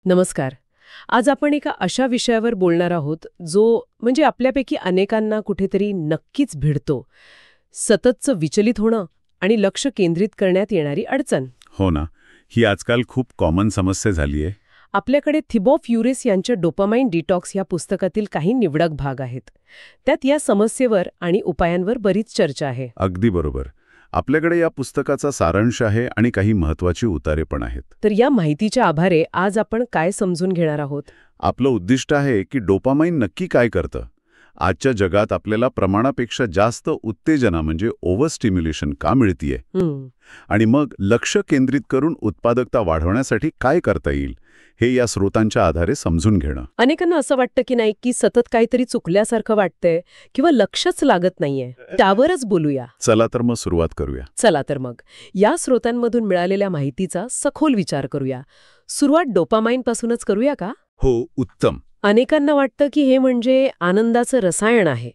नमस्कार. आज आपण एका अशा विषयावर बोलणार आहोत जो म्हणजे आपल्यापैकी अनेकांना कुठेतरी नक्कीच भिडतो. सततचं विचलित होणं आणि लक्ष केंद्रित करण्यात येणारी अडचण. हो ना, ही आजकाल खूप कॉमन समस्या झाली आहे. आपल्याकडे थिबो फ्युरिस यांच्या डोपामाइन डिटॉक्स या पुस्तकातील काही निवडक भाग आहेत. त्यात या समस्येवर आणि उपायांवर बरीच चर्चा आहे. अगदी बरोबर. आपल्याकडे या पुस्तकाचा सारांश आहे आणि काही महत्वाची उतारे पण आहेत. तर या माहितीच्या आधारे आज आपण काय समजून घेणार आहोत? आपलं उद्दिष्ट आहे की डोपामाइन नक्की काय करतं. आजच्या जगात आपल्याला प्रमाणापेक्षा जास्त उत्तेजना म्हणजे ओव्हर स्टिम्युलेशन का मिळतीये, आणि मग लक्ष केंद्रित करून उत्पादकता वाढवण्यासाठी काय करता येईल हे या स्रोतांच्या आधारे समजून घेणं. अनेकांना असं वाटतं की नाही की सतत काहीतरी चुकल्यासारखं वाटतंय किंवा लक्षच लागत नाहीये. त्यावरच बोलूया. चला तर मग सुरुवात करूया. चला तर मग या स्रोतांमधून मिळालेल्या माहितीचा सखोल विचार करूया. सुरुवात डोपामाइन पासूनच करूया का? हो, उत्तम. अनेकांना वाटतं की हे म्हणजे आनंदाचं रसायन आहे,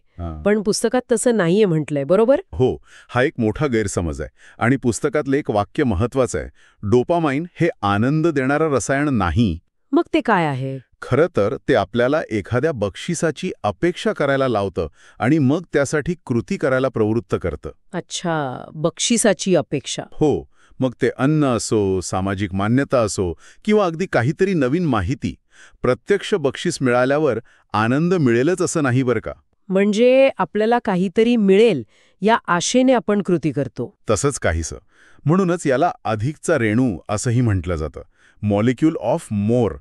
पण पुस्तकात तसं नाहीये म्हटलंय, बरोबर? हो, हा एक मोठा गैरसमज आहे आणि पुस्तकातलं एक वाक्य महत्वाचं आहे. डोपामाइन हे आनंद देणारं रसायन नाही. मग ते काय आहे? खरं तर ते आपल्याला एखाद्या बक्षिसाची अपेक्षा करायला लावतं आणि मग त्यासाठी कृती करायला प्रवृत्त करतं. अच्छा, बक्षिसाची अपेक्षा. हो, मग ते अन्न असो, सामाजिक मान्यता असो किंवा अगदी काहीतरी नवीन माहिती. प्रत्यक्ष बक्षीस मिळाल्यावर आनंद मिळेलच असं नाही बरं का. म्हणजे आपल्याला काहीतरी मिळेल या आशेने आपण कृती करतो. तसंच काहीसं. म्हणूनच याला अधिकचा रेणू असंही म्हटलं जातं. Molecule of more.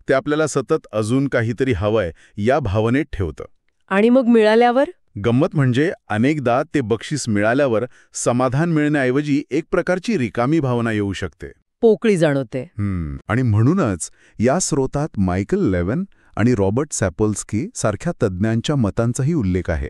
ते आपल्याला सतत अजून काहीतरी हवंय या भावनेत ठेवतं. आणि मग मिळाल्यावर? गंमत म्हणजे अनेकदा ते बक्षीस मिळाल्यावर समाधान मिळण्याऐवजी एक प्रकारची रिकामी भावना येऊ शकते. पोकळी जाणवते. आणि म्हणूनच या स्रोतात मायकल लेवन आणि रॉबर्ट सॅपोल्स्की सारख्या तज्ज्ञांच्या मतांचाही उल्लेख आहे.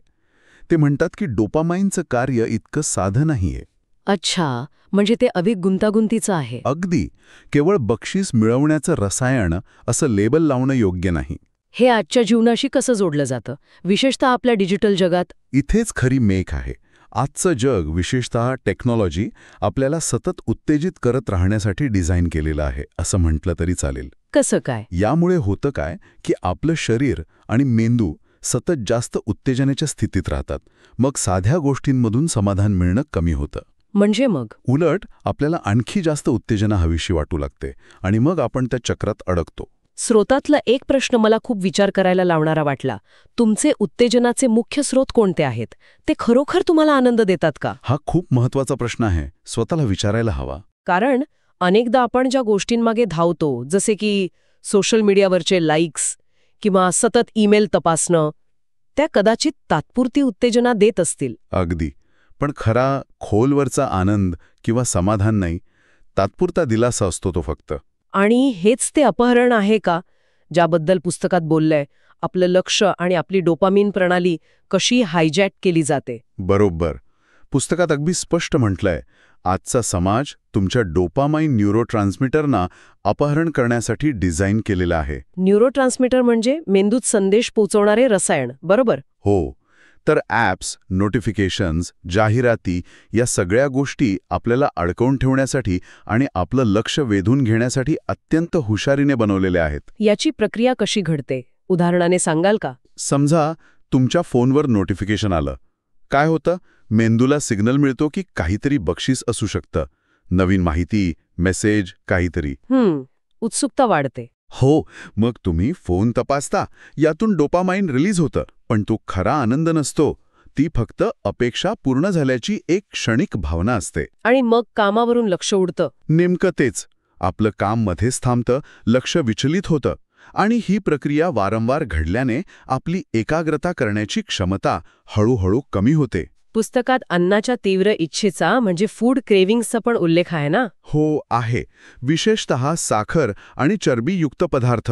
ते म्हणतात की डोपामाइनचं कार्य इतकं साधं नाहीये. अच्छा, म्हणजे ते अधिक गुंतागुंतीचं आहे. अगदी. केवळ बक्षीस मिळवण्याचं रसायन असं लेबल लावणं योग्य नाही. हे आजच्या जीवनाशी कसं जोडलं जातं, विशेषतः आपल्या डिजिटल जगात? इथेच खरी मेख आहे. आजचं जग, विशेषतः टेक्नॉलॉजी, आपल्याला सतत उत्तेजित करत राहण्यासाठी डिझाईन केलेलं आहे असं म्हटलं तरी चालेल. कसं काय? यामुळे होतं काय की आपलं शरीर आणि मेंदू सतत जास्त उत्तेजनेच्या स्थितीत राहतात. मग साध्या गोष्टींमधून समाधान मिळणं कमी होतं. म्हणजे मग उलट आपल्याला आणखी जास्त उत्तेजना हवीशी वाटू लागते आणि मग आपण त्या चक्रात अडकतो. स्रोतातला एक प्रश्न मला खूप विचार करायला लावणारा वाटला. तुमचे उत्तेजनाचे मुख्य स्रोत कोणते आहेत? ते खरोखर तुम्हाला आनंद देतात का? हा खूप महत्वाचा प्रश्न आहे. स्वतःला विचारायला हवा. कारण अनेकदा आपण ज्या गोष्टींमागे धावतो, जसे की सोशल मीडियावरचे लाईक्स किंवा सतत ईमेल तपासणं, त्या कदाचित तात्पुरती उत्तेजना देत असतील. अगदी. पण खरा खोलवरचा आनंद किंवा समाधान नाही, तात्पुरता दिलासा असतो तो फक्त. आणि हेच ते अपहरण आहे का ज्याबद्दल पुस्तकात बोललंय? आपलं लक्ष आणि आपली डोपामिन प्रणाली कशी हायजॅक केली जाते. बरोबर. पुस्तकात अगदी स्पष्ट म्हटलंय, आजचा समाज तुमच्या डोपामाइन न्यूरोट्रान्समीटरना अपहरण करण्यासाठी डिझाईन केलेला आहे. न्यूरोट्रान्समीटर म्हणजे मेंदूत संदेश पोहोचवणारे रसायन, बरोबर? हो. तर ॲप्स, नोटिफिकेशन्स, जाहिराती या सगळ्या गोष्टी आपल्याला अडकवून ठेवण्यासाठी आणि आपलं लक्ष वेधून घेण्यासाठी अत्यंत हुशारीने बनवलेल्या आहेत. याची प्रक्रिया कशी घडते, उदाहरणाने सांगाल का? समजा तुमच्या फोनवर नोटिफिकेशन आलं. काय होतं? मेंदूला सिग्नल मिळतो की काहीतरी बक्षीस असू शकतं. नवीन माहिती, मेसेज, काहीतरी. उत्सुकता वाढते. हो, मग तुम्ही फोन तपासता. यातून डोपामाइन रिलीज होतं. पण तो खरा आनंद नसतो. ती फक्त अपेक्षा पूर्ण झाल्याची एक क्षणिक भावना असते. आणि मग कामावरून लक्ष उडतं. नेमकं तेच. आपलं काम मध्येच थांबतं, लक्ष विचलित होतं. आणि ही प्रक्रिया वारंवार घडल्याने आपली एकाग्रता करण्याची क्षमता हळूहळू कमी होते. पुस्तकात अन्नाच्या तीव्र इच्छेचा म्हणजे फूड क्रेव्हिंग्सचा पण उल्लेख आहे ना? हो, आहे. विशेषतः साखर आणि चरबीयुक्त पदार्थ.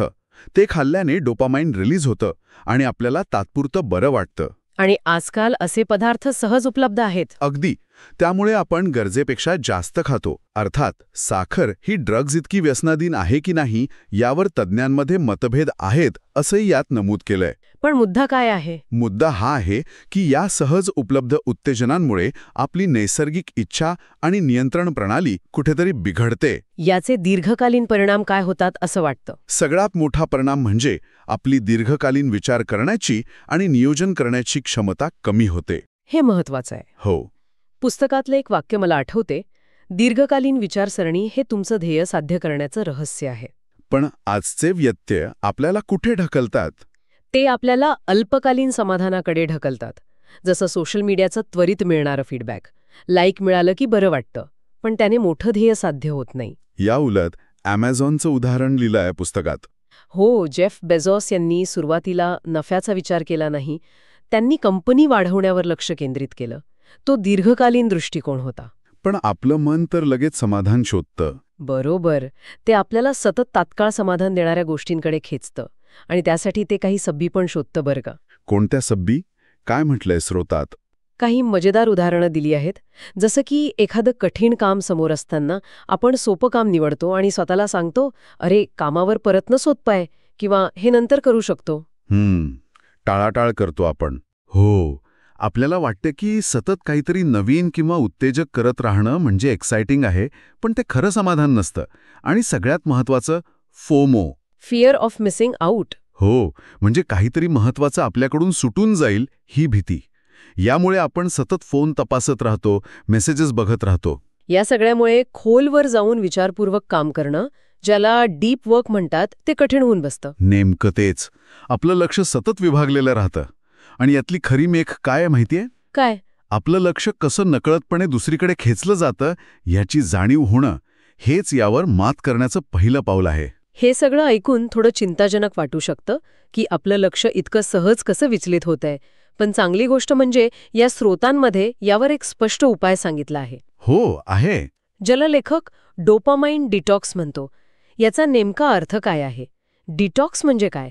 ते खाल्ल्याने डोपामाइन रिलीज होतं आणि आपल्याला तात्पुरतं बरं वाटतं. आणि आजकाल असे पदार्थ सहज उपलब्ध आहेत. अगदी. त्यामुळे आपण गरजेपेक्षा जास्त खातो. अर्थात साखर ही ड्रग्ज इतकी व्यसनाधीन आहे की नाही यावर तज्ज्ञांमध्ये मतभेद आहेत असंही यात नमूद केलंय. पण मुद्दा काय आहे? मुद्दा हा आहे की या सहज उपलब्ध उत्तेजनांमुळे आपली नैसर्गिक इच्छा आणि नियंत्रण प्रणाली कुठेतरी बिघडते. याचे दीर्घकालीन परिणाम काय होतात असं वाटतं? सगळ्यात मोठा परिणाम म्हणजे आपली दीर्घकालीन विचार करण्याची आणि नियोजन करण्याची क्षमता कमी होते. हे महत्वाचं आहे. हो. पुस्तकातलं एक वाक्य मला आठवते, दीर्घकालीन विचारसरणी हे तुमचं ध्येय साध्य करण्याचं रहस्य आहे. पण आजचे व्यत्यय आपल्याला कुठे ढकलतात? ते आपल्याला अल्पकालीन समाधानाकडे ढकलतात. जसं सोशल मीडियाचं त्वरित मिळणारं फीडबॅक. लाईक मिळालं की बरं वाटतं, पण त्याने मोठं ध्येय साध्य होत नाही. या उलट ॲमेझॉनचं उदाहरण लिहिलं आहे पुस्तकात. हो, जेफ बेझोस यांनी सुरुवातीला नफ्याचा विचार केला नाही. त्यांनी कंपनी वाढवण्यावर लक्ष केंद्रित केलं. तो दीर्घकालीन दृष्टिकोन होता. पण आपलं मन तर लगेच समाधान शोधतं. बरोबर. ते आपल्याला सतत तात्काळ समाधान देणाऱ्या गोष्टींकडे खेचतं आणि त्यासाठी ते काही सब्बी पण शोधतं बरं का. कोणत्या सब्बी? काय म्हटलंय स्रोतात? काही मजेदार उदाहरणं दिली आहेत. जसं की एखादं कठीण काम समोर असताना आपण सोपं काम निवडतो आणि स्वतःला सांगतो, अरे कामावर परतणं सोपं आहे किंवा हे नंतर करू शकतो. टाळाटाळ करतो आपण. हो. आपल्याला वाटतं की सतत काहीतरी नवीन किंवा उत्तेजक करत राहणं म्हणजे एक्सायटिंग आहे, पण ते खरं समाधान नसतं. आणि सगळ्यात महत्त्वाचं FOMO. Fear of missing out. हो, म्हणजे काहीतरी महत्त्वाचं आपल्याकडून सुटून जाईल ही भीती. यामुळे आपण सतत फोन तपासत राहतो, मेसेजेस बघत राहतो. या सगळ्यामुळे खोलवर जाऊन विचारपूर्वक काम करणं, ज्याला डीप वर्क म्हणतात, ते कठीण होऊन बसतं. नेमकं तेच. आपलं लक्ष सतत विभागलेलं राहतं. आणि यातली खरी मेख काय आहे माहितीये? काय? आपलं लक्ष कसं नकळतपणे दुसरीकडे खेचलं जातं याची जाणीव होणं, हेच यावर मात करण्याचं पहिलं पाऊल आहे. हे सगळं ऐकून थोडं चिंताजनक वाटू शकतं की आपलं लक्ष इतकं सहज कसं विचलित होतंय. पण चांगली गोष्ट म्हणजे या स्रोतांमध्ये यावर एक स्पष्ट उपाय सांगितला आहे. हो, आहे. ज्याला लेखक डोपामाइन डिटॉक्स म्हणतो. याचा नेमका अर्थ काय आहे? डिटॉक्स म्हणजे काय?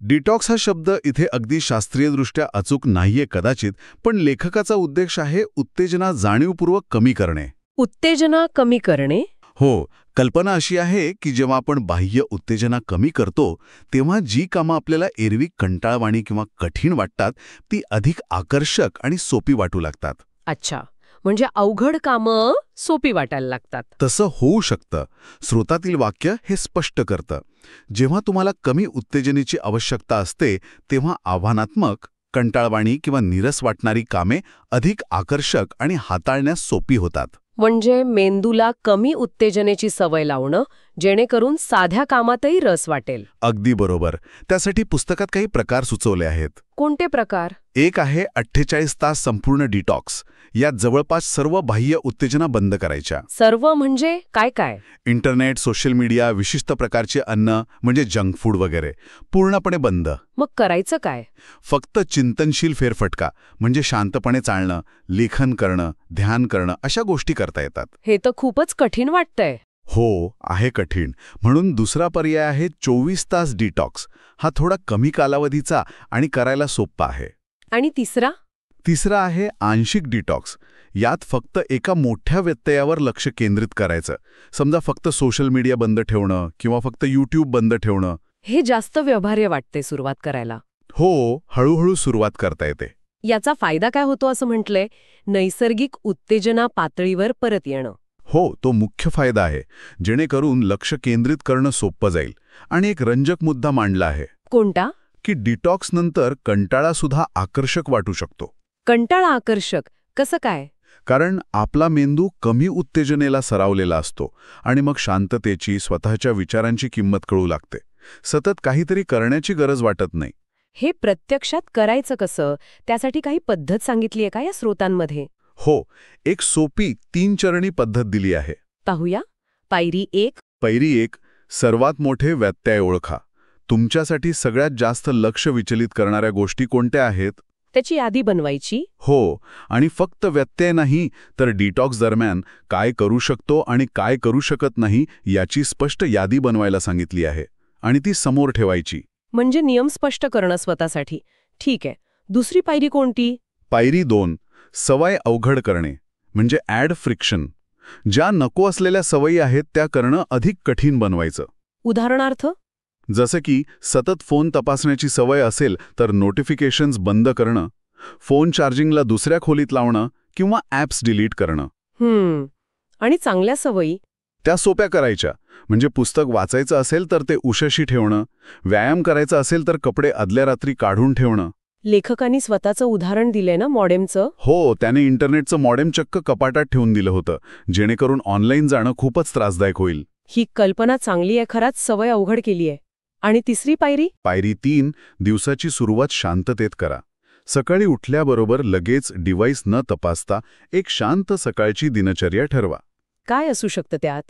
डिटॉक्स हा शब्द इथे अगदी शास्त्रीयदृष्ट्या अचूक नाहीये कदाचित, पण लेखकाचा उद्देश आहे उत्तेजना जाणीवपूर्वक कमी करणे. उत्तेजना कमी करणे? हो. कल्पना अशी आहे की जेव्हा आपण बाह्य उत्तेजना कमी करतो, तेव्हा जी कामं आपल्याला एरवी कंटाळवाणी किंवा कठीण वाटतात, ती अधिक आकर्षक आणि सोपी वाटू लागतात. अच्छा, म्हणजे अवघड कामं सोपी वाटायला लागतात. तसं होऊ शकतं. स्रोतातील वाक्य हे स्पष्ट करतं. जेव्हा तुम्हाला कमी उत्तेजनेची आवश्यकता असते, तेव्हा आव्हानात्मक, कंटाळवाणी किंवा नीरस वाटणारी कामे अधिक आकर्षक आणि हाताळण्यास सोपी होतात. म्हणजे मेंदूला कमी उत्तेजनेची सवय लावणं, जेणेकरून साध्या कामातही रस वाटेल. अगदी बरोबर. त्यासाठी पुस्तकात काही प्रकार सुचवले आहेत. कोणते प्रकार? एक आहे 48 तास संपूर्ण डिटॉक्स. यात जवळपास सर्व बाह्य उत्तेजना बंद करायच्या. सर्व म्हणजे काय काय? इंटरनेट, सोशल मीडिया, विशिष्ट प्रकारचे अन्न म्हणजे जंक फूड वगैरे पूर्णपणे बंद. मग करायचं काय? फक्त चिंतनशील फेरफटका म्हणजे शांतपणे चालणं, लेखन करणं, ध्यान करणं अशा गोष्टी करता येतात. हे तर खूपच कठीण वाटतंय. हो, आहे कठीण. म्हणून दुसरा पर्याय आहे 24 तास डिटॉक्स. हा थोडा कमी कालावधीचा आणि करायला सोपा आहे. आणि तिसरा? तिसरा आहे आंशिक डिटॉक्स. यात फक्त एका मोठ्या व्यत्ययावर लक्ष केंद्रित करायचं. समजा फक्त सोशल मीडिया बंद ठेवणं किंवा फक्त YouTube बंद ठेवणं. हे जास्त व्यवहार्य वाटते सुरुवात करायला. हो, हळूहळू सुरुवात करता येते. याचा फायदा काय होतो असं म्हटलंय? नैसर्गिक उत्तेजना पातळीवर परत येणं. हो, तो मुख्य फायदा आहे. जेणेकरून लक्ष केंद्रित करणं सोपं जाईल. आणि एक रंजक मुद्दा मांडला आहे. कोणता? की डिटॉक्स नंतर कंटाळासुद्धा आकर्षक वाटू शकतो. कंटाळा आकर्षक कसं काय? कारण आपला मेंदू कमी उत्तेजनेला सरावलेला असतो आणि मग शांततेची, स्वतःच्या विचारांची किंमत कळू लागते. सतत काहीतरी करण्याची गरज वाटत नाही. हे प्रत्यक्षात करायचं कसं? त्यासाठी काही पद्धत सांगितली आहे का या स्रोतांमध्ये? हो, एक सोपी 3 चरणी पद्धत दिली आहे. पाहूया. पायरी 1. पायरी 1. सर्वात मोठे व्यत्यय ओळखा. तुमच्यासाठी सगळ्यात जास्त लक्ष विचलित करणाऱ्या गोष्टी कोणत्या आहेत? त्याची यादी बनवायची. हो, आणि फक्त व्यत्यय नाही तर डिटॉक्स दरम्यान काय करू शकतो आणि काय करू शकत नाही याची स्पष्ट यादी बनवायला सांगितली आहे. आणि ती समोर ठेवायची. म्हणजे नियम स्पष्ट करणं स्वतःसाठी. ठीक आहे. दुसरी पायरी कोणती? पायरी 2. सवय अवघड करणे म्हणजे ॲड फ्रिक्शन. ज्या नको असलेल्या सवयी आहेत त्या करणं अधिक कठीण बनवायचं. उदाहरणार्थ? जसं की सतत फोन तपासण्याची सवय असेल तर नोटिफिकेशन्स बंद करणं, फोन चार्जिंगला दुसऱ्या खोलीत लावणं किंवा ॲप्स डिलीट करणं. आणि चांगल्या सवयी? त्या सोप्या करायच्या. म्हणजे पुस्तक वाचायचं असेल तर ते उशाशी ठेवणं, व्यायाम करायचा असेल तर कपडे आदल्या रात्री काढून ठेवणं. लेखकांनी स्वतःचं उदाहरण दिलंय ना मॉडेमचं? हो, त्याने इंटरनेटचं मॉडेम चक्क कपाटात ठेवून दिलं होतं, जेणेकरून ऑनलाईन जाणं खूपच त्रासदायक होईल. ही कल्पना चांगली आहे, खराच सवय अवघड केली आहे. आणि तिसरी पायरी? पायरी 3, दिवसाची सुरुवात शांततेत करा. सकाळी उठल्याबरोबर लगेच डिव्हाइस न तपासता एक शांत सकाळची दिनचर्या ठरवा. काय असू शकतं त्यात?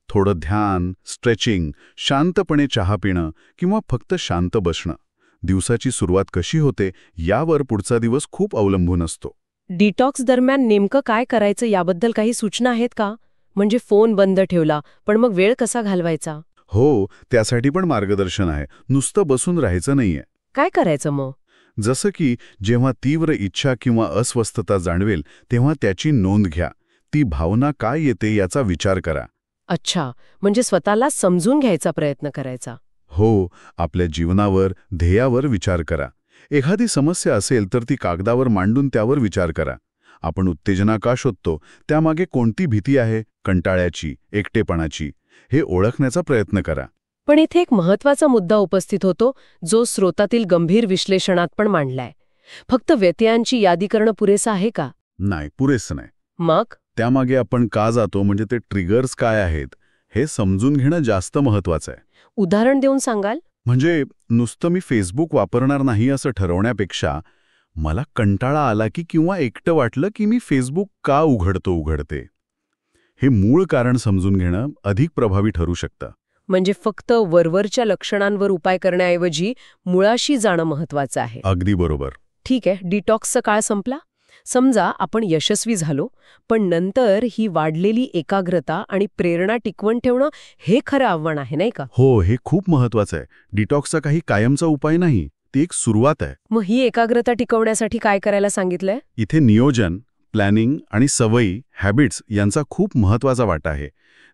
थोडं ध्यान, स्ट्रेचिंग, शांतपणे चहा पिणं किंवा फक्त शांत बसणं. दिवसाची सुरुवात कशी होते यावर पुढचा दिवस खूप अवलंबून असतो. डिटॉक्स दरम्यान नेमकं काय करायचं याबद्दल काही सूचना आहेत का? म्हणजे फोन बंद ठेवला, पण मग वेळ कसा घालवायचा? हो, त्यासाठी पण मार्गदर्शन आहे. नुसतं बसून राहायचं नाहीये. काय करायचं मग? जसं की जेव्हा तीव्र इच्छा किंवा अस्वस्थता जाणवेल तेव्हा त्याची नोंद घ्या. ती भावना काय येते याचा विचार करा. अच्छा, म्हणजे स्वतःला समजून घ्यायचा प्रयत्न करायचा. हो, आपल्या जीवनावर, ध्येयावर विचार करा. एखादी समस्या असेल तर ती कागदावर मांडून त्यावर विचार करा. आपण उत्तेजना का शोधतो, त्यामागे कोणती भीती आहे, कंटाळ्याची, एकटेपणाची, हे ओळखण्याचा प्रयत्न करा. पण इथे एक महत्वाचा मुद्दा उपस्थित होतो, जो स्रोतातील गंभीर विश्लेषणात पण मांडलाय. फक्त व्यत्ययांची यादी करणं पुरेसं आहे का? नाही, पुरेसं नाही. मग? त्यामागे आपण का जातो, म्हणजे ते ट्रिगर्स काय आहेत, हे समजून घेणं जास्त महत्वाचं आहे. उदाहरण देऊन सांगाल? म्हणजे नुसतं मी फेसबुक वापरणार नाही असं ठरवण्यापेक्षा मला कंटाळा आला की किंवा एकटं वाटलं की मी फेसबुक का उघडते, हे मूळ कारण समजून घेणं अधिक प्रभावी ठरू शकतं. म्हणजे फक्त वरवरच्या लक्षणांवर उपाय करण्याऐवजी मुळाशी जाणं महत्वाचं आहे. अगदी बरोबर. ठीक आहे, डिटॉक्सचा काळ संपला. समजा आपण यशस्वी झालो, पण नंतर ही वाढलेली एकाग्रता आणि प्रेरणा टिकवून ठेवणं हे खरं आव्हान आहे, नाही का? हो, हे खूप महत्वाचं आहे. डिटॉक्सचा काही कायमचा उपाय नाही, ती एक सुरुवात आहे. मग ही एकाग्रता टिकवण्यासाठी काय करायला सांगितलंय? इथे नियोजन, प्लॅनिंग आणि सवयी, हॅबिट्स यांचा खूप महत्वाचा वाटा आहे.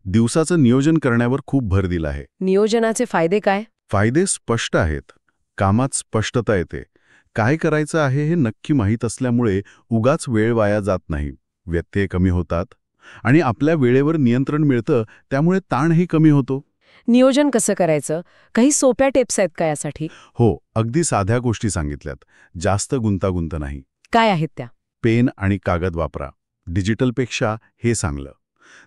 दिवसाचं नियोजन करण्यावर खूप भर दिला आहे. नियोजनाचे फायदे काय? फायदे स्पष्ट आहेत. कामात स्पष्टता येते. काय करायचं आहे हे नक्की माहीत असल्यामुळे उगाच वेळ वाया जात नाही. व्यत्यय कमी होतात आणि आपल्या वेळेवर नियंत्रण मिळतं, त्यामुळे ताणही कमी होतो. नियोजन कसं करायचं? काही सोप्या टिप्स आहेत का यासाठी? हो, अगदी साध्या गोष्टी सांगितल्यात. जास्त गुंतागुंत नाही. काय आहेत त्या? पेन आणि कागद वापरा. डिजिटलपेक्षा हे चांगलं.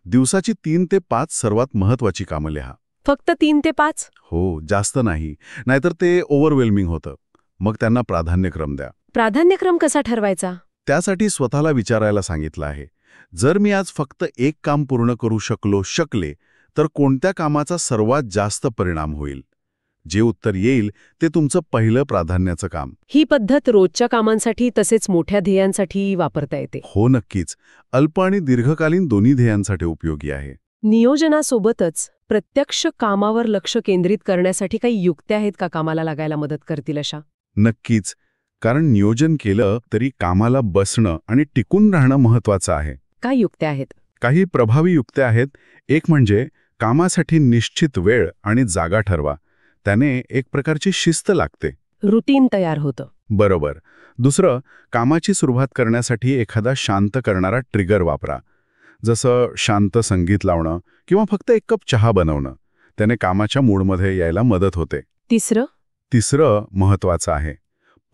दिवसाची 3 ते 5 सर्वात महत्वाची कामं लिहा. फक्त 3 ते 5? हो, जास्त नाही. नाहीतर ते ओव्हरवेल्मिंग होतं. मग त्यांना प्राधान्यक्रम द्या. प्राधान्यक्रम कसा ठरवायचा? त्यासाठी स्वतःला विचारायला सांगितलं आहे. जर मी आज फक्त एक काम पूर्ण करू शकले, तर कोणत्या कामाचा सर्वात जास्त परिणाम होईल? जे उत्तर येईल ते तुमचं पहिलं प्राधान्याचं काम. ही पद्धत रोजच्या कामांसाठी तसेच मोठ्या ध्येयांसाठी वापरता येते. हो, नक्कीच. अल्प आणि दीर्घकालीन दोन्ही ध्येयांसाठी उपयोगी आहे. नियोजनासोबतच प्रत्यक्ष कामावर लक्ष केंद्रित करण्यासाठी काही युक्त्या आहेत का कामाला लागायला मदत करतील अशा? नक्कीच. कारण नियोजन केलं तरी कामाला बसणं आणि टिकून राहणं महत्वाचं आहे. काय युक्त्या आहेत? काही प्रभावी युक्त्या आहेत. एक म्हणजे कामासाठी निश्चित वेळ आणि जागा ठरवा. त्याने एक प्रकारची शिस्त लागते. रुटीन तयार होतं. बरोबर. दुसरं, कामाची सुरुवात करण्यासाठी एखादा शांत करणारा ट्रिगर वापरा. जसं शांत संगीत लावणं किंवा फक्त एक कप चहा बनवणं. त्याने कामाच्या मूडमध्ये यायला मदत होते. तिसरं महत्वाचं आहे.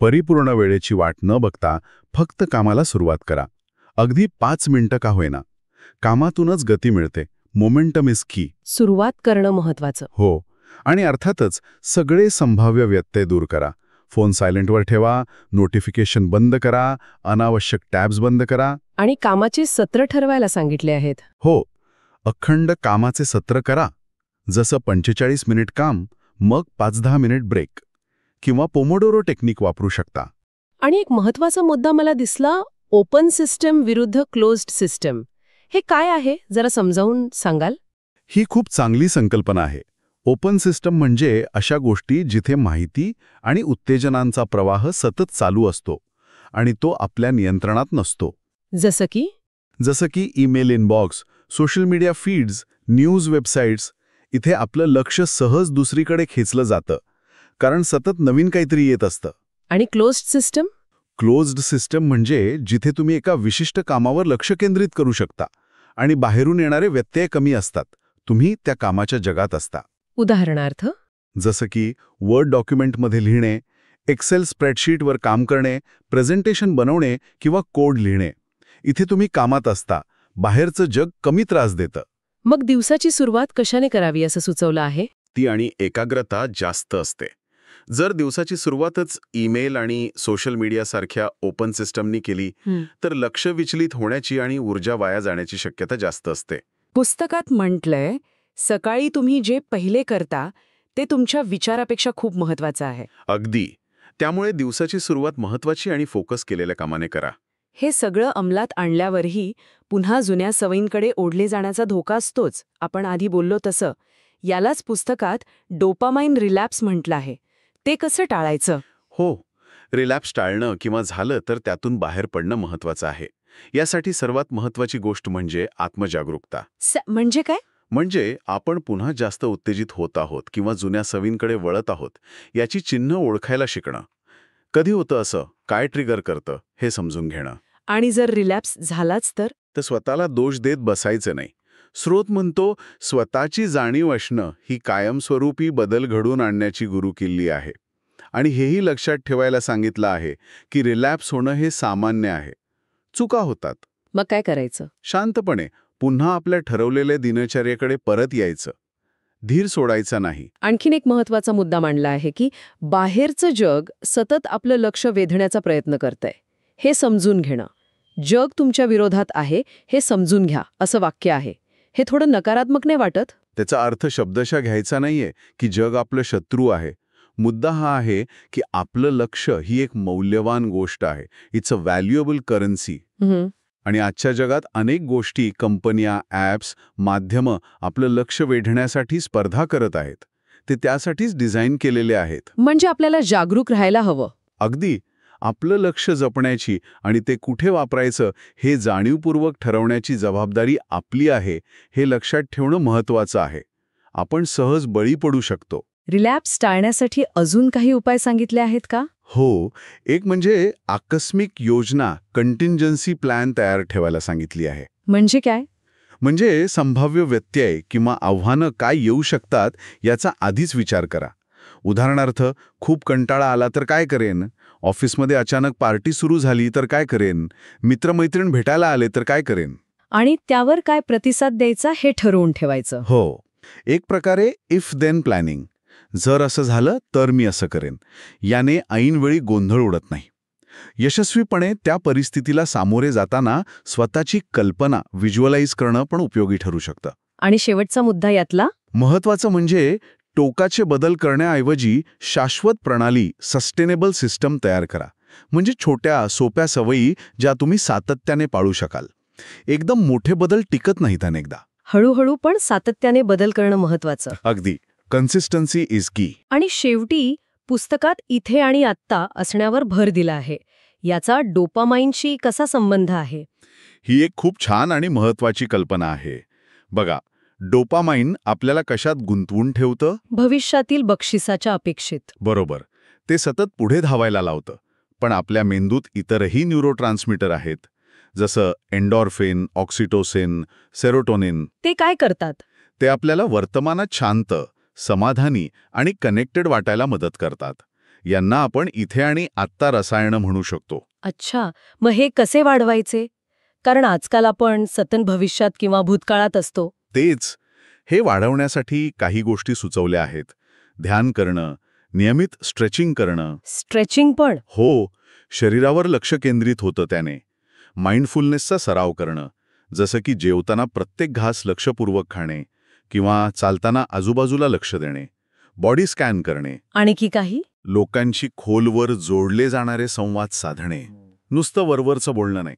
परिपूर्ण वेळेची वाट न बघता फक्त कामाला सुरुवात करा. अगदी 5 मिनिटं का होईना. कामातूनच गती मिळते. मोमेंटम इज की. सुरुवात करणं महत्वाचं. हो. आणि अर्थातच सगळे संभाव्य व्यत्यय दूर करा. फोन सायलेंटवर ठेवा, नोटिफिकेशन बंद करा, अनावश्यक टॅब्स बंद करा. आणि कामाचे सत्र ठरवायला सांगितले आहेत. हो, अखंड कामाचे सत्र करा. जसं 45 मिनिट काम, मग 5-10 मिनिट ब्रेक. किंवा पोमोडोरो टेक्निक वापरू शकता. आणि एक महत्वाचा मुद्दा मला दिसला, ओपन सिस्टम विरुद्ध क्लोज्ड सिस्टम. हे काय आहे, जरा समजावून सांगाल? ही खूप चांगली संकल्पना आहे. ओपन सिस्टम म्हणजे अशा गोष्टी जिथे माहिती आणि उत्तेजनांचा प्रवाह सतत चालू असतो आणि तो आपल्या नियंत्रणात नसतो. जसं की email inbox, social media feeds, news websites इथे आपलं लक्ष सहज दुसरीकडे खेचलं जातं, कारण सतत नवीन काहीतरी येत असतं. आणि क्लोज्ड सिस्टम? क्लोज्ड सिस्टम म्हणजे जिथे तुम्ही एका विशिष्ट कामावर लक्ष केंद्रित करू शकता आणि बाहेरून येणारे व्यत्यय कमी असतात. तुम्ही त्या कामाच्या जगात असता. उदाहरणार्थ? जसं की वर्ड डॉक्युमेंटमध्ये लिहिणे, एक्सेल स्प्रेडशीटवर काम करणे, प्रेझेंटेशन बनवणे किंवा कोड लिहिणे. इथे तुम्ही कामात असता. बाहेरचं जग कमी त्रास देतं. मग दिवसाची सुरुवात कशाने करावी असं सुचवलं आहे? ती आणि एकाग्रता जास्त असते. जर दिवसाची सुरुवातच ईमेल आणि सोशल मीडियासारख्या ओपन सिस्टमनी केली तर लक्ष विचलित होण्याची आणि ऊर्जा वाया जाण्याची शक्यता जास्त असते. पुस्तकात म्हटलंय, सकाळी तुम्ही जे पहिले करता ते तुमच्या विचारापेक्षा खूप महत्वाचं आहे. अगदी. त्यामुळे दिवसाची सुरुवात महत्वाची आणि फोकस केलेल्या कामाने करा. हे सगळं अंमलात आणल्यावरही पुन्हा जुन्या सवयींकडे ओढले जाण्याचा धोका असतोच. आपण आधी बोललो तसं. यालाच पुस्तकात डोपामाइन रिलॅप्स म्हटलं आहे. ते कसं टाळायचं? हो, रिलॅप्स टाळणं किंवा झालं तर त्यातून बाहेर पडणं महत्वाचं आहे. यासाठी सर्वात महत्वाची गोष्ट म्हणजे आत्मजागरूकता. म्हणजे काय? म्हणजे आपण पुन्हा जास्त उत्तेजित होत आहोत किंवा जुन्या सवयींकडे वळत आहोत याची चिन्ह ओळखायला शिकणं. कधी होतं असं, काय ट्रिगर करतं हे समजून घेणं. आणि जर रिलॅप्स झालाच तर? तर स्वतःला दोष देत बसायचं नाही. स्रोत म्हणतो, स्वतःची जाणीव असणं ही कायमस्वरूपी बदल घडवून आणण्याची गुरुकिल्ली आहे. आणि हेही लक्षात ठेवायला सांगितलं आहे की रिलॅप्स होणं हे सामान्य आहे. चुका होतात. मग काय करायचं? शांतपणे पुन्हा आपल्या ठरवलेल्या दिनचर्येकडे परत यायचं. धीर सोडायचा नाही. आणखीन एक महत्वाचा मुद्दा मांडला आहे की बाहेरचं जग सतत आपलं लक्ष वेधण्याचा प्रयत्न करतंय. हे समजून घेणं. जग तुमच्या विरोधात आहे हे समजून घ्या असं वाक्य आहे. हे थोडं नकारात्मक नाही वाटत? त्याचा अर्थ शब्दशः घ्यायचा नाहीये की जग आपलं शत्रू आहे. मुद्दा हा आहे की आपलं लक्ष ही एक मौल्यवान गोष्ट आहे. It's a valuable currency. आणि आजच्या जगात अनेक गोष्टी, कंपन्या, ॲप्स, माध्यमं आपलं लक्ष वेधण्यासाठी स्पर्धा करत आहेत. ते त्यासाठीच डिझाईन केलेले आहेत. म्हणजे आपल्याला जागरूक राहायला हवं. अगदी. आपलं लक्ष जपण्याची आणि ते कुठे वापरायचं हे जाणीवपूर्वक ठरवण्याची जबाबदारी आपली आहे हे लक्षात ठेवणं महत्त्वाचं आहे. आपण सहज बळी पडू शकतो. रिलॅप्स टाळण्यासाठी अजून काही उपाय सांगितले आहेत का? हो, एक म्हणजे आकस्मिक योजना, कंटिंजन्सी प्लॅन तयार ठेवायला सांगितली आहे. म्हणजे काय? म्हणजे संभाव्य व्यत्यय किंवा आव्हानं काय येऊ शकतात याचा आधीच विचार करा. उदाहरणार्थ, खूप कंटाळा आला तर काय करेन? ऑफिसमध्ये अचानक पार्टी सुरू झाली तर काय करेन? मित्रमैत्रीण भेटायला आले तर काय करेन? आणि त्यावर काय प्रतिसाद द्यायचा हे ठरवून ठेवायचं. हो, एक प्रकारे इफ देन प्लॅनिंग. जर असं झालं तर मी असं करेन. याने ऐनवेळी गोंधळ उडत नाही. यशस्वीपणे त्या परिस्थितीला सामोरे जाताना स्वतःची कल्पना व्हिज्युअलाइज करणं पण उपयोगी ठरू शकतं. आणि शेवटचा मुद्दा यातला? महत्वाचं म्हणजे टोकाचे बदल करण्याऐवजी शाश्वत प्रणाली, सस्टेनेबल सिस्टम तयार करा. म्हणजे छोट्या, सोप्या सवयी ज्या तुम्ही सातत्याने पाळू शकाल. एकदम मोठे बदल टिकत नाहीत अनेकदा. हळूहळू पण सातत्याने बदल करणं महत्वाचं. अगदी. कन्सिस्टन्सी इज की. आणि शेवटी पुस्तकात इथे आणि आत्ता असण्यावर भर दिला आहे. याचा डोपामाइनशी कसा संबंध आहे? ही एक खूप छान आणि महत्वाची कल्पना आहे. बघा, डोपामाइन आपल्याला कशात गुंतवून ठेवतं? भविष्यातील बक्षिसाच्या अपेक्षेत. बरोबर. ते सतत पुढे धावायला लावतं. पण आपल्या मेंदूत इतरही न्यूरोट्रान्समीटर आहेत. जसं एंडॉर्फिन, ऑक्सिटोसिन, सेरोटोनिन. ते काय करतात? ते आपल्याला वर्तमानात शांत, समाधानी आणि कनेक्टेड वाटायला मदत करतात. यांना आपण इथे आणि आत्ता रसायनं म्हणू शकतो. अच्छा, मग हे कसे वाढवायचे? कारण आजकाल आपण सतत भविष्यात किंवा भूतकाळात असतो. तेच. हे वाढवण्यासाठी काही गोष्टी सुचवल्या आहेत. ध्यान करणं, नियमित स्ट्रेचिंग करणं. स्ट्रेचिंग पण? हो, शरीरावर लक्ष केंद्रित होतं त्याने. माइंडफुलनेसचा सराव करणं, जसं की जेवताना प्रत्येक घास लक्षपूर्वक खाणे किंवा चालताना आजूबाजूला लक्ष देणे. बॉडी स्कॅन करणे. आणखी काही? लोकांशी खोलवर जोडले जाणारे संवाद साधणे. नुसतं वरवरचं बोलणं नाही.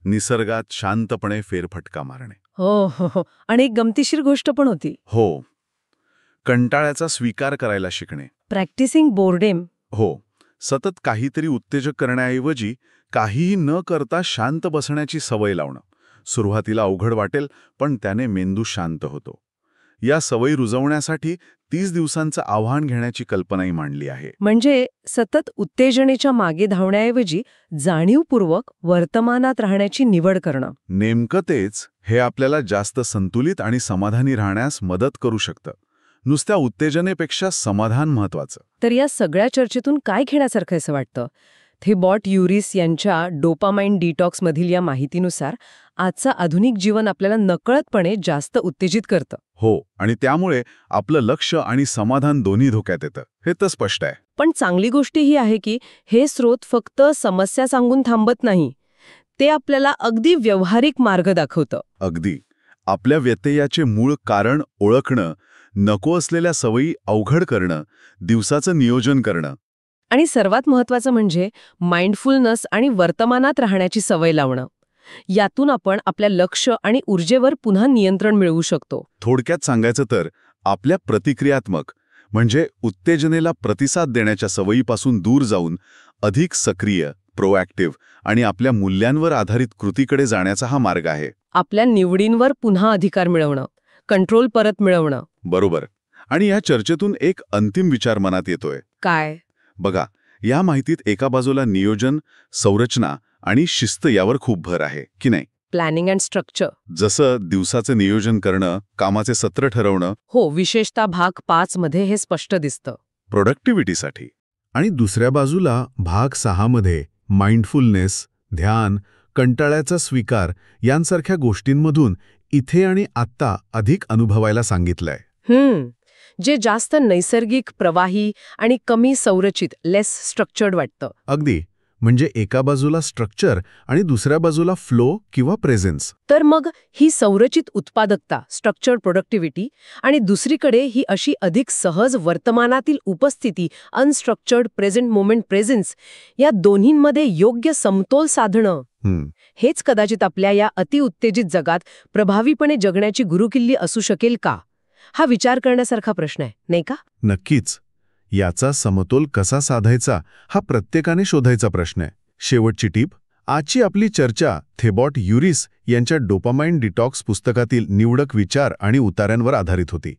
निसर्गात शांतपणे फेरफटका मारणे. हो हो हो. आणि एक गमतीशीर गोष्ट पण होती. हो, कंटाळ्याचा स्वीकार करायला शिकणे. प्रॅक्टिसिंग बोर्डेम. हो, सतत काहीतरी उत्तेजक करण्याऐवजी काहीही न करता शांत बसण्याची सवय लावणं. सुरुवातीला अवघड वाटेल, पण त्याने मेंदू शांत होतो. या सवयी रुजवण्यासाठी 30 दिवसांचं आव्हान घेण्याची कल्पनाही मांडली आहे. म्हणजे सतत उत्तेजनेच्या मागे धावण्याऐवजी जाणीवपूर्वक वर्तमानात राहण्याची निवड करणं. नेमकं तेच हे आपल्याला जास्त संतुलित आणि समाधानी राहण्यास मदत करू शकतं. नुसत्या उत्तेजनेपेक्षा समाधान महत्वाचं. तर या सगळ्या चर्चेतून काय घेण्यासारखं असं वाटतं? थिबॉट युरिस यांच्या डोपामाइन डिटॉक्समधील या माहितीनुसार आजचं आधुनिक जीवन आपल्याला नकळतपणे जास्त उत्तेजित करतं. हो, आणि त्यामुळे आपलं लक्ष आणि समाधान दोन्ही धोक्यात येतं. हे तर स्पष्ट आहे. पण चांगली गोष्ट ही आहे की हे स्रोत फक्त समस्या सांगून थांबत नाही. ते आपल्याला अगदी व्यावहारिक मार्ग दाखवतं. अगदी. आपल्या व्यत्ययाचे मूळ कारण ओळखणं, नको असलेल्या सवयी अवघड करणं, दिवसाचं नियोजन करणं. आणि सर्वात महत्त्वाचं म्हणजे माइंडफुलनेस आणि वर्तमानात राहण्याची सवय लावणं. यातून आपण आपल्या लक्ष आणि ऊर्जेवर पुन्हा नियंत्रण मिळवू शकतो. थोडक्यात सांगायचं तर आपल्या प्रतिक्रियात्मक म्हणजे उत्तेजनेला प्रतिसाद देण्याच्या सवयीपासून दूर जाऊन अधिक सक्रिय, प्रोॲक्टिव्ह आणि आपल्या मूल्यांवर आधारित कृतीकडे जाण्याचा हा मार्ग आहे. आपल्या निवडींवर पुन्हा अधिकार मिळवणं, कंट्रोल परत मिळवणं. बरोबर. आणि या चर्चेतून एक अंतिम विचार मनात येतोय. काय? बघा, या माहितीत एका बाजूला नियोजन, संरचना आणि शिस्त यावर खूप भर आहे, की नाही? Planning and structure. जसं दिवसाचं नियोजन करणं, कामाचे सत्र ठरवणं. हो, विशेषतः भाग 5 मध्ये हे स्पष्ट दिसतं. प्रोडक्टिव्हिटीसाठी. आणि दुसऱ्या बाजूला भाग 6 मध्ये माइंडफुलनेस, ध्यान, कंटाळ्याचा स्वीकार यांसारख्या गोष्टींमधून इथे आणि आत्ता अधिक अनुभवायला सांगितलंय. जे जास्त नैसर्गिक, प्रवाही आणि कमी संरचित, लेस स्ट्रक्चर्ड वाटतं. अगदी. म्हणजे एका बाजूला स्ट्रक्चर आणि दुसऱ्या बाजूला फ्लो किंवा प्रेझेन्स. तर मग ही संरचित उत्पादकता, स्ट्रक्चर्ड प्रोडक्टिव्हिटी, आणि दुसरीकडे ही अशी अधिक सहज वर्तमानातील उपस्थिती, अनस्ट्रक्चर्ड प्रेझेंट मोमेंट प्रेझेन्स, या दोन्हींमध्ये योग्य समतोल साधणं, हेच कदाचित आपल्या या अतिउत्तेजित जगात प्रभावीपणे जगण्याची गुरुकिल्ली असू शकेल का? हा विचार करण्यासारखा प्रश्न आहे, नाही का? नक्कीच. याचा समतोल कसा साधायचा हा प्रत्येकाने शोधायचा प्रश्न आहे. शेवटची टीप. आजची आपली चर्चा थिबॉट युरिस यांच्या डोपामाइन डिटॉक्स पुस्तकातील निवडक विचार आणि उतार्यांवर आधारित होती.